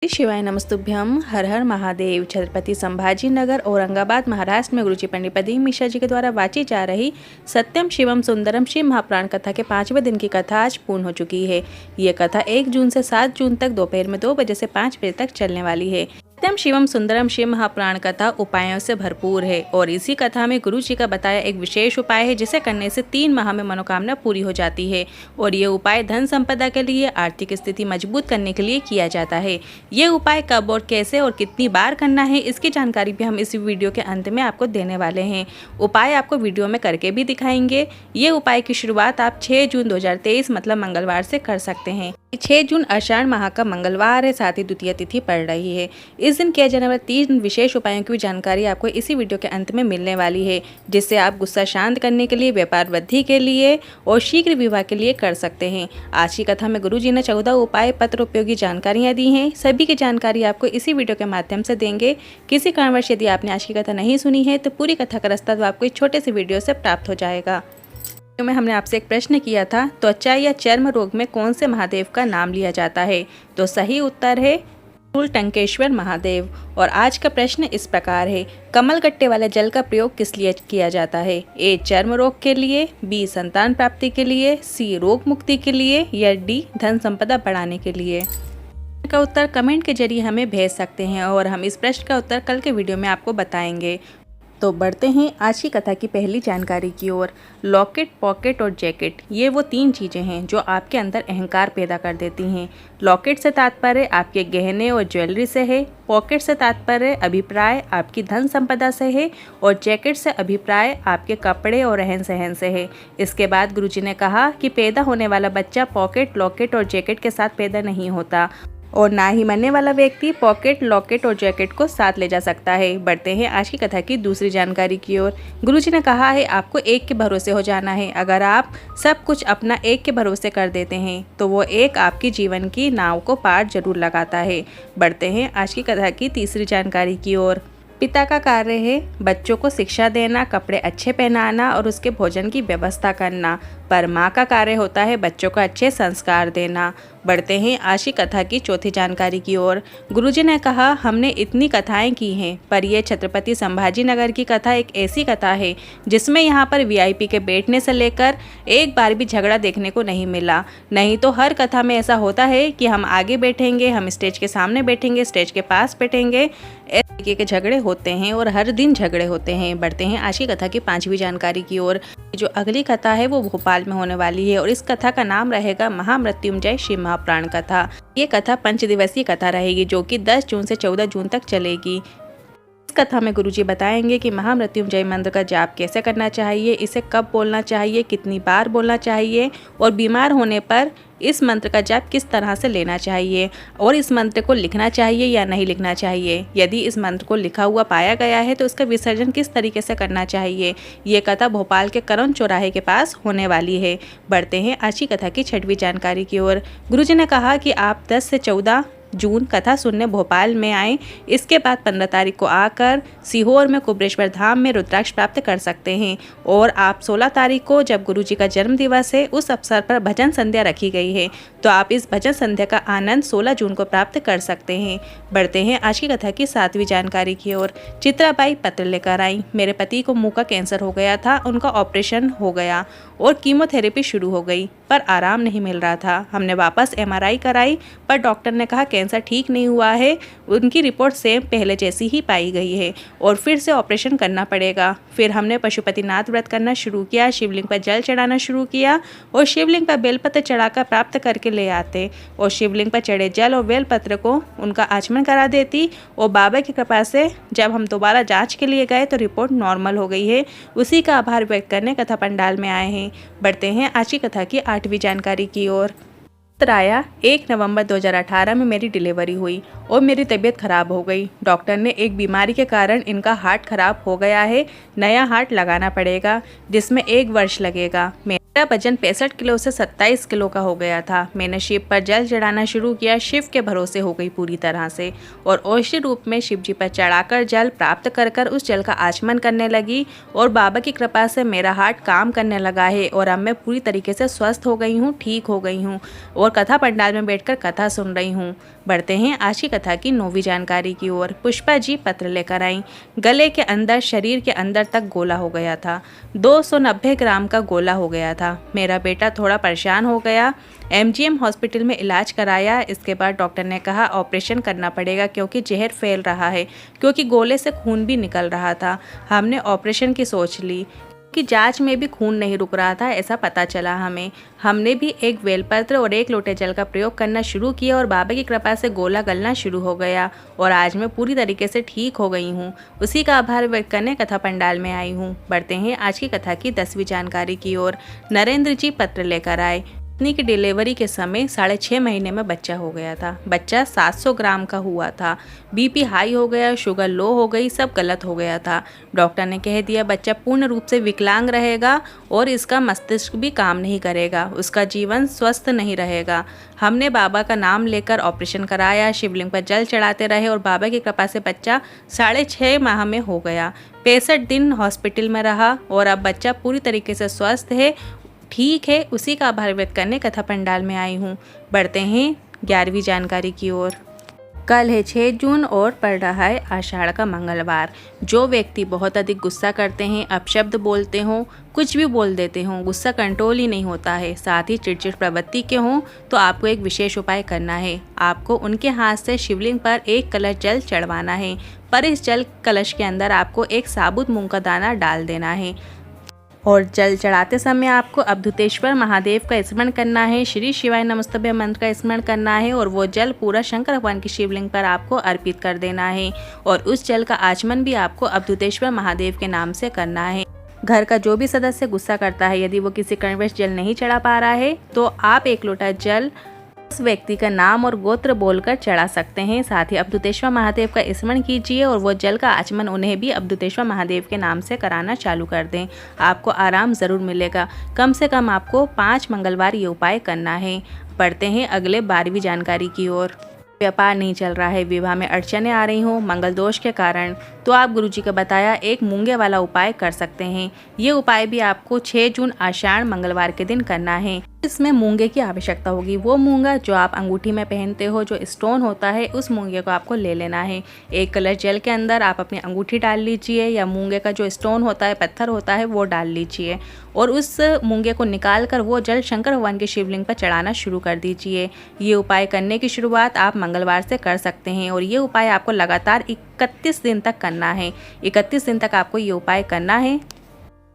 शिवाय नमस्तुभ्यम। हर हर महादेव। छत्रपति संभाजी नगर औरंगाबाद महाराष्ट्र में गुरुजी पंडित प्रदीप मिश्रा जी के द्वारा वाची जा रही सत्यम शिवम सुंदरम शिव महापुराण कथा के 5वें दिन की कथा आज पूर्ण हो चुकी है। ये कथा 1 जून से 7 जून तक दोपहर में 2 बजे से 5 बजे तक चलने वाली है। सत्यम शिवम सुंदरम शिव महापुराण कथा उपायों से भरपूर है और इसी कथा में गुरु जी का बताया एक विशेष उपाय है जिसे करने से 3 माह में मनोकामना पूरी हो जाती है। और ये उपाय धन संपदा के लिए, आर्थिक स्थिति मजबूत करने के लिए किया जाता है। ये उपाय कब और कैसे और कितनी बार करना है, इसकी जानकारी भी हम इस वीडियो के अंत में आपको देने वाले हैं। उपाय आपको वीडियो में करके भी दिखाएंगे। ये उपाय की शुरुआत आप 6 जून 2023 मतलब मंगलवार से कर सकते हैं। 6 जून आषाढ़ माह का मंगलवार है, साथ ही द्वितीय तिथि पड़ रही है। इस दिन किया जाने वाले 3 विशेष उपायों की जानकारी आपको इसी वीडियो के अंत में मिलने वाली है, जिससे आप गुस्सा शांत करने के लिए, व्यापार वृद्धि के लिए और शीघ्र विवाह के लिए कर सकते हैं। आज की कथा में गुरुजी ने 14 उपाय पत्र उपयोगी जानकारियां दी हैं। सभी की जानकारी आपको इसी वीडियो के माध्यम से देंगे। किसी कारणवश यदि आपने आज की कथा नहीं सुनी है तो पूरी कथा का रास्ता तो आपको इस छोटे से वीडियो से प्राप्त हो जाएगा। में हमने आपसे एक प्रश्न किया था, त्वचा या चर्म रोग में कौन से महादेव का नाम लिया जाता है? तो सही उत्तर है टंकेश्वर महादेव। और आज का प्रश्न इस प्रकार है, कमल गट्टे वाले जल का प्रयोग किस लिए किया जाता है? ए चर्म रोग के लिए, बी संतान प्राप्ति के लिए, सी रोग मुक्ति के लिए या डी धन संपदा बढ़ाने के लिए? का उत्तर कमेंट के जरिए हमें भेज सकते हैं और हम इस प्रश्न का उत्तर कल के वीडियो में आपको बताएंगे। तो बढ़ते हैं आज की कथा की पहली जानकारी की ओर। लॉकेट, पॉकेट और जैकेट, ये वो 3 चीज़ें हैं जो आपके अंदर अहंकार पैदा कर देती हैं। लॉकेट से तात्पर्य आपके गहने और ज्वेलरी से है, पॉकेट से तात्पर्य अभिप्राय आपकी धन संपदा से है और जैकेट से अभिप्राय आपके कपड़े और रहन सहन से है। इसके बाद गुरुजी ने कहा कि पैदा होने वाला बच्चा पॉकेट, लॉकेट और जैकेट के साथ पैदा नहीं होता और ना ही मरने वाला व्यक्ति पॉकेट, लॉकेट और जैकेट को साथ ले जा सकता है। बढ़ते हैं आज की कथा की दूसरी जानकारी की ओर। गुरुजी ने कहा है आपको एक के भरोसे हो जाना है। अगर आप सब कुछ अपना एक के भरोसे कर देते हैं तो वो एक आपकी जीवन की नाव को पार जरूर लगाता है। बढ़ते हैं आज की कथा की तीसरी जानकारी की ओर। पिता का कार्य है बच्चों को शिक्षा देना, कपड़े अच्छे पहनाना और उसके भोजन की व्यवस्था करना, पर माँ का कार्य होता है बच्चों को अच्छे संस्कार देना। बढ़ते हैं आज की कथा की चौथी जानकारी की ओर। गुरुजी ने कहा हमने इतनी कथाएं की हैं पर यह छत्रपति संभाजी नगर की कथा एक ऐसी कथा है जिसमें यहाँ पर वीआईपी के बैठने से लेकर एक बार भी झगड़ा देखने को नहीं मिला। नहीं तो हर कथा में ऐसा होता है कि हम आगे बैठेंगे, हम स्टेज के सामने बैठेंगे, स्टेज के पास बैठेंगे, इस तरीके के झगड़े होते हैं और हर दिन झगड़े होते हैं। बढ़ते हैं आज की कथा की 5वीं जानकारी की ओर। जो अगली कथा है वो भोपाल में होने वाली है और इस कथा का नाम रहेगा महामृत्युंजय शिव महापुराण कथा। ये कथा 5 दिवसीय कथा रहेगी जो कि 10 जून से 14 जून तक चलेगी। इस कथा में गुरुजी बताएंगे कि महामृत्युंजय मंत्र का जाप कैसे करना चाहिए, इसे कब बोलना चाहिए, कितनी बार बोलना चाहिए और बीमार होने पर इस मंत्र का जाप किस तरह से लेना चाहिए और इस मंत्र को लिखना चाहिए या नहीं लिखना चाहिए। यदि इस मंत्र को लिखा हुआ पाया गया है तो उसका विसर्जन किस तरीके से करना चाहिए। ये कथा भोपाल के करण चौराहे के पास होने वाली है। बढ़ते हैं आज की कथा की 6वीं जानकारी की ओर। गुरुजी ने कहा कि आप 10 से 14 जून कथा सुनने भोपाल में आए। इसके बाद 15 तारीख को आकर सीहोर में कुबरेश्वर धाम में रुद्राक्ष प्राप्त कर सकते हैं और आप 16 तारीख को जब गुरुजी का जन्म दिवस है उस अवसर पर भजन संध्या रखी गई है तो आप इस भजन संध्या का आनंद 16 जून को प्राप्त कर सकते हैं। बढ़ते हैं आज की कथा की 7वीं जानकारी की ओर। चित्राबाई पत्र लेकर आई, मेरे पति को मुंह का कैंसर हो गया था, उनका ऑपरेशन हो गया और कीमोथेरेपी शुरू हो गई पर आराम नहीं मिल रहा था। हमने वापस MRI कराई पर डॉक्टर ने कहा कैंसर ठीक नहीं हुआ है, उनकी रिपोर्ट सेम पहले जैसी ही पाई गई है और फिर से ऑपरेशन करना पड़ेगा। फिर हमने पशुपतिनाथ व्रत करना शुरू किया, शिवलिंग पर जल चढ़ाना शुरू किया और शिवलिंग पर बेलपत्र चढ़ाकर प्राप्त करके ले आते और शिवलिंग पर चढ़े जल और बेलपत्र को उनका आचमन करा देती और बाबा की कृपा से जब हम दोबारा जाँच के लिए गए तो रिपोर्ट नॉर्मल हो गई है। उसी का आभार व्यक्त करने कथा पंडाल में आए हैं। बढ़ते हैं आज की कथा की 8वीं जानकारी की ओर। आया 1 नवंबर 2018 में मेरी डिलीवरी हुई और मेरी तबीयत खराब हो गई। डॉक्टर ने एक बीमारी के कारण इनका हार्ट खराब हो गया है, नया हार्ट लगाना पड़ेगा जिसमें 1 वर्ष लगेगा। मेरा मेरा वजन 65 किलो से 27 किलो का हो गया था। मैंने शिव पर जल चढ़ाना शुरू किया। शिव के भरोसे हो गई पूरी तरह से और औषधि रूप में शिव जी पर चढ़ाकर जल प्राप्त कर कर उस जल का आचमन करने लगी और बाबा की कृपा से मेरा हार्ट काम करने लगा है और अब मैं पूरी तरीके से स्वस्थ हो गई हूँ, ठीक हो गई हूँ और कथा पंडाल में बैठकर कथा सुन रही हूँ। बढ़ते हैं आज की कथा की 9वीं जानकारी की ओर। पुष्पा जी पत्र लेकर आई। गले के अंदर, शरीर के अंदर तक गोला हो गया था। 290 ग्राम का गोला हो गया था। मेरा बेटा थोड़ा परेशान हो गया। एमजीएम हॉस्पिटल में इलाज कराया। इसके बाद डॉक्टर ने कहा ऑपरेशन करना पड़ेगा क्योंकि जहर फैल रहा है, क्योंकि गोले से खून भी निकल रहा था। हमने ऑपरेशन की सोच ली कि जांच में भी खून नहीं रुक रहा था, ऐसा पता चला हमें। हमने भी एक बेलपत्र और 1 लोटे जल का प्रयोग करना शुरू किया और बाबा की कृपा से गोला गलना शुरू हो गया और आज मैं पूरी तरीके से ठीक हो गई हूँ। उसी का आभार व्यक्त करने कथा पंडाल में आई हूँ। बढ़ते हैं आज की कथा की 10वीं जानकारी की ओर। नरेंद्र जी पत्र लेकर आए। पत्नी की डिलीवरी के समय 6.5 महीने में बच्चा हो गया था। बच्चा 700 ग्राम का हुआ था। बीपी हाई हो गया, शुगर लो हो गई, सब गलत हो गया था। डॉक्टर ने कह दिया बच्चा पूर्ण रूप से विकलांग रहेगा और इसका मस्तिष्क भी काम नहीं करेगा, उसका जीवन स्वस्थ नहीं रहेगा। हमने बाबा का नाम लेकर ऑपरेशन कराया, शिवलिंग पर जल चढ़ाते रहे और बाबा की कृपा से बच्चा 6.5 माह में हो गया। 65 दिन हॉस्पिटल में रहा और अब बच्चा पूरी तरीके से स्वस्थ है, ठीक है। उसी का आभार व्यक्त करने कथा पंडाल में आई हूँ। बढ़ते हैं 11वीं जानकारी की ओर। कल है 6 जून और पड़ रहा है आषाढ़ का मंगलवार। जो व्यक्ति बहुत अधिक गुस्सा करते हैं, अपशब्द बोलते हों, कुछ भी बोल देते हों, गुस्सा कंट्रोल ही नहीं होता है, साथ ही चिड़चिड़ प्रवृत्ति के हों, तो आपको एक विशेष उपाय करना है। आपको उनके हाथ से शिवलिंग पर 1 कलश जल चढ़वाना है, पर इस जल कलश के अंदर आपको एक साबुत मूंग का दाना डाल देना है और जल चढ़ाते समय आपको अवधूतेश्वर महादेव का स्मरण करना है, श्री शिवाय नमस्तुभ्यं मंत्र का स्मरण करना है और वो जल पूरा शंकर भगवान की शिवलिंग पर आपको अर्पित कर देना है और उस जल का आचमन भी आपको अवधूतेश्वर महादेव के नाम से करना है। घर का जो भी सदस्य गुस्सा करता है, यदि वो किसी कारणवश जल नहीं चढ़ा पा रहा है तो आप 1 लोटा जल उस व्यक्ति का नाम और गोत्र बोलकर चढ़ा सकते हैं। साथ ही अवधूतेश्वर महादेव का स्मरण कीजिए और वो जल का आचमन उन्हें भी अवधूतेश्वर महादेव के नाम से कराना चालू कर दें। आपको आराम ज़रूर मिलेगा। कम से कम आपको 5 मंगलवार ये उपाय करना है। बढ़ते हैं अगले 12वीं जानकारी की ओर। व्यापार नहीं चल रहा है, विवाह में अड़चने आ रही हों मंगल दोष के कारण, तो आप गुरुजी का बताया एक मूंगे वाला उपाय कर सकते हैं। ये उपाय भी आपको 6 जून आषाढ़ मंगलवार के दिन करना है। इसमें मूंगे की आवश्यकता होगी। वो मूंगा जो आप अंगूठी में पहनते हो, जो स्टोन होता है, उस मूंगे को आपको ले लेना है। 1 कलश जल के अंदर आप अपनी अंगूठी डाल लीजिए या मूंगे का जो स्टोन होता है, पत्थर होता है, वो डाल लीजिए और उस मूंगे को निकाल कर वो जल शंकर भगवान की शिवलिंग पर चढ़ाना शुरू कर दीजिए। ये उपाय करने की शुरुआत आप मंगलवार से कर सकते हैं और ये उपाय आपको लगातार 31 दिन तक करना है। 31 दिन तक आपको ये उपाय करना है।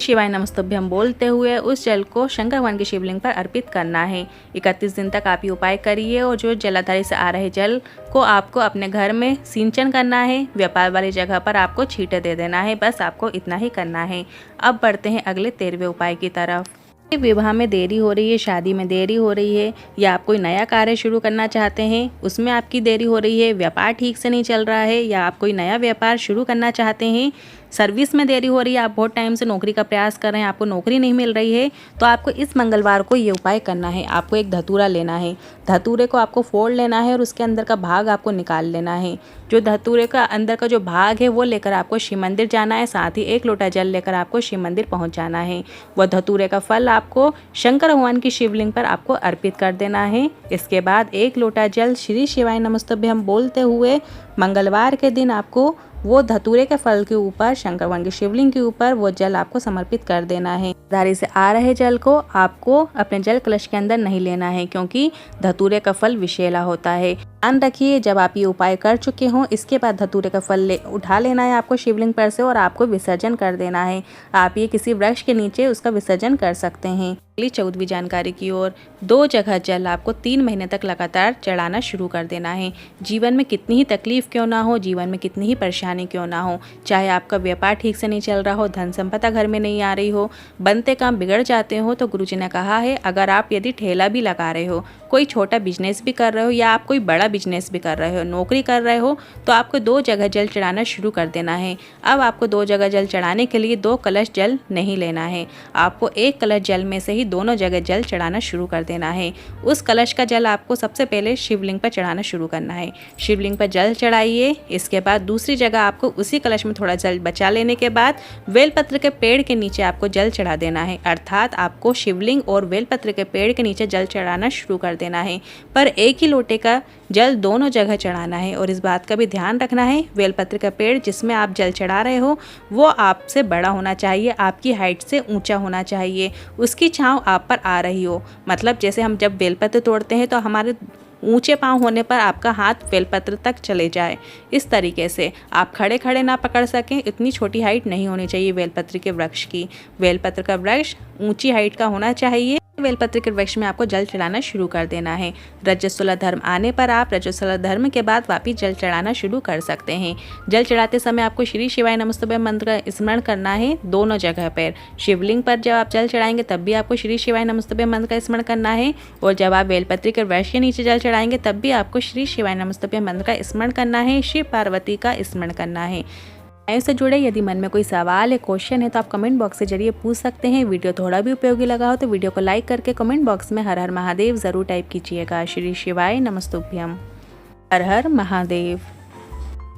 शिवाय नमस्तुभ्यं बोलते हुए उस जल को शंकर भगवान की शिवलिंग पर अर्पित करना है। 31 दिन तक आप ये उपाय करिए और जो जलाधारी से आ रहे जल को आपको अपने घर में सिंचन करना है। व्यापार वाली जगह पर आपको छींटे दे देना है। बस आपको इतना ही करना है। अब बढ़ते हैं अगले 13वें उपाय की तरफ। विवाह में देरी हो रही है, शादी में देरी हो रही है या आप कोई नया कार्य शुरू करना चाहते हैं, उसमें आपकी देरी हो रही है, व्यापार ठीक से नहीं चल रहा है या आप कोई नया व्यापार शुरू करना चाहते हैं, सर्विस में देरी हो रही है, आप बहुत टाइम से नौकरी का प्रयास कर रहे हैं, आपको नौकरी नहीं मिल रही है, तो आपको इस मंगलवार को ये उपाय करना है। आपको एक धतूरा लेना है। धतूरे को आपको फोड़ लेना है और उसके अंदर का भाग आपको निकाल लेना है। जो धतूरे का अंदर का जो भाग है वो लेकर आपको शिव मंदिर जाना है। साथ ही 1 लोटा जल लेकर आपको शिव मंदिर पहुँच जाना है। वह धतूरे का फल आपको शंकर भगवान की शिवलिंग पर आपको अर्पित कर देना है। इसके बाद 1 लोटा जल श्री शिवाय नमस्तुभ्यं बोलते हुए मंगलवार के दिन आपको वो धतूरे के फल के ऊपर, शंकर भगवान की शिवलिंग के ऊपर वो जल आपको समर्पित कर देना है। धारी से आ रहे जल को आपको अपने जल कलश के अंदर नहीं लेना है क्योंकि धतूरे का फल विषैला होता है। ध्यान रखिए, जब आप ये उपाय कर चुके हों इसके बाद धतूरे का फल उठा लेना है आपको शिवलिंग पर से और आपको विसर्जन कर देना है। आप ये किसी वृक्ष के नीचे उसका विसर्जन कर सकते हैं। अगली 14वीं जानकारी की ओर। 2 जगह जल आपको 3 महीने तक लगातार चढ़ाना शुरू कर देना है। जीवन में कितनी ही तकलीफ क्यों ना हो, जीवन में कितनी ही परेशानी क्यों ना हो, चाहे आपका व्यापार ठीक से नहीं चल रहा हो, धन संपदा घर में नहीं आ रही हो, बनते काम बिगड़ जाते हो, तो गुरुजी ने कहा है अगर आप यदि ठेला भी लगा रहे हो, कोई छोटा बिजनेस भी कर रहे हो या आप कोई बड़ा बिजनेस भी कर रहे हो, नौकरी कर रहे हो, तो आपको 2 जगह जल चढ़ाना शुरू कर देना है। अब आपको 2 जगह जल चढ़ाने के लिए 2 कलश जल नहीं लेना है, आपको 1 कलश जल में से ही दोनों जगह जल चढ़ाना शुरू कर देना है। उस कलश का जल आपको सबसे पहले शिवलिंग पर चढ़ाना शुरू करना है। शिवलिंग पर जल चढ़ाइए, इसके बाद दूसरी जगह आपको उसी कलश में थोड़ा जल बचा लेने के बाद बेलपत्र के पेड़ के नीचे आपको जल चढ़ा देना है। अर्थात आपको शिवलिंग और बेलपत्र के पेड़ के नीचे जल चढ़ाना शुरू कर देना है, पर एक ही लोटे का जल दोनों जगह चढ़ाना है। और इस बात का भी ध्यान रखना है, बेलपत्र का पेड़ जिसमें आप जल चढ़ा रहे हो वो आपसे बड़ा होना चाहिए, आपकी हाइट से ऊंचा होना चाहिए, उसकी छांव आप पर आ रही हो। मतलब जैसे हम जब बेलपत्र तोड़ते हैं तो हमारे ऊंचे पांव होने पर आपका हाथ बेलपत्र तक चले जाए। इस तरीके से आप खड़े खड़े ना पकड़ सकें, इतनी छोटी हाइट नहीं होनी चाहिए बेलपत्र के वृक्ष की। बेलपत्र का वृक्ष ऊंची हाइट का होना चाहिए। बेलपत्र के वृक्ष में आपको जल चढ़ाना शुरू कर देना है। रजस्वला धर्म आने पर आप रजस्वला धर्म के बाद वापिस जल चढ़ाना शुरू कर सकते हैं। जल चढ़ाते समय आपको श्री शिवाय नमस्तुभ्यं मंत्र का स्मरण करना है दोनों जगह पर। शिवलिंग पर जब आप जल चढ़ाएंगे तब भी आपको श्री शिवाय नमस्तुभ्यं मंत्र का स्मरण करना है, और जब आप बेलपत्र के वृक्ष के नीचे जल चढ़ाएंगे तब भी आपको श्री शिवाय नमस्तुभ्यं मंत्र का स्मरण करना है, शिव पार्वती का स्मरण करना है। से जुड़े यदि मन में कोई सवाल है, क्वेश्चन है तो आप कमेंट बॉक्स के जरिए पूछ सकते हैं। वीडियो थोड़ा भी उपयोगी लगा हो तो वीडियो को लाइक करके कमेंट बॉक्स में हर हर महादेव ज़रूर टाइप कीजिएगा। श्री शिवाय नमस्तुभ्यं। हर हर महादेव।